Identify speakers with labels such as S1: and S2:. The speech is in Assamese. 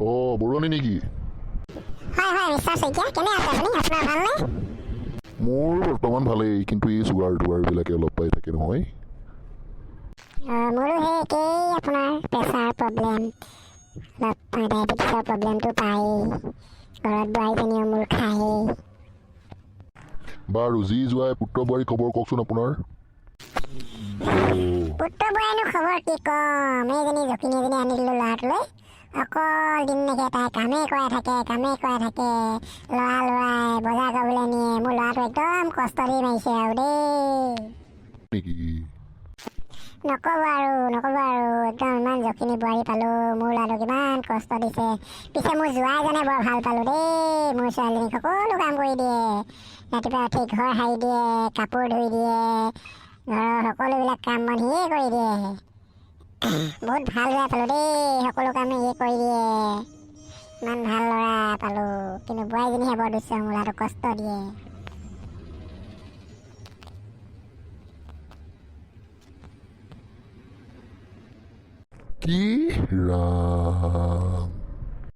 S1: অঁ বৰুৱানী নেকি?
S2: হয় হয় মিষ্টাৰ শইকীয়া, কেনে আছে আপুনি? আপোনাৰ ভালনে?
S1: মোৰ বৰ্তমান ভালেই, কিন্তু এই চুগাৰ টুগাৰবিলাকে অলপ পাই থাকে নহয়।
S2: মোৰো সেই একেই, আপোনাৰ প্ৰেছাৰ প্ৰব্লেম, অলপ ডায়েবেটিছৰ প্ৰব্লেমটো পায়েই, ঘৰত বোৱাৰীজনীও মোৰ খায়েই।
S1: বাৰু যি যোৱাই পুত্ৰ বোৱাৰী খবৰ কওকচোন আপোনাৰ।
S2: পুত্ৰ বোৱাৰীনো খবৰ কি ক'ম, এইজনী জখিনী এজনী আনি দিলোঁ ল'ৰাটোলৈ, অকল দিনলৈকে তাই কামেই কৰাই থাকে, ল'ৰাই বজাৰ কৰিবলৈ নিয়ে, মোৰ ল'ৰাটো একদম কষ্ট দি মাৰিছে আৰু দেই।
S1: নেকি?
S2: নক'ব আৰু একদম ইমান জখিনী বোৱাৰী পালোঁ, মোৰ ল'ৰাটোক ইমান কষ্ট দিছে। পিছে মোৰ জোৱাইজনে বৰ ভাল পালোঁ দেই, মোৰ ছোৱালীজনীক সকলো কাম কৰি দিয়ে, ৰাতিপুৱা উঠি ঘৰ সাৰি দিয়ে, কাপোৰ ধুই দিয়ে, ঘৰৰ সকলোবিলাক কাম বন সিয়ে কৰি দিয়ে। বহুত ভাল ল'ৰা পালোঁ দেই, সকলো কাম সিয়ে কৰি দিয়ে, ইমান ভাল ল'ৰা পালোঁ। কিন্তু বোৱাৰীজনীহে বৰ দুষ্ট, মোৰ ল'ৰাটোক কষ্ট দিয়ে।
S1: কি ৰাম।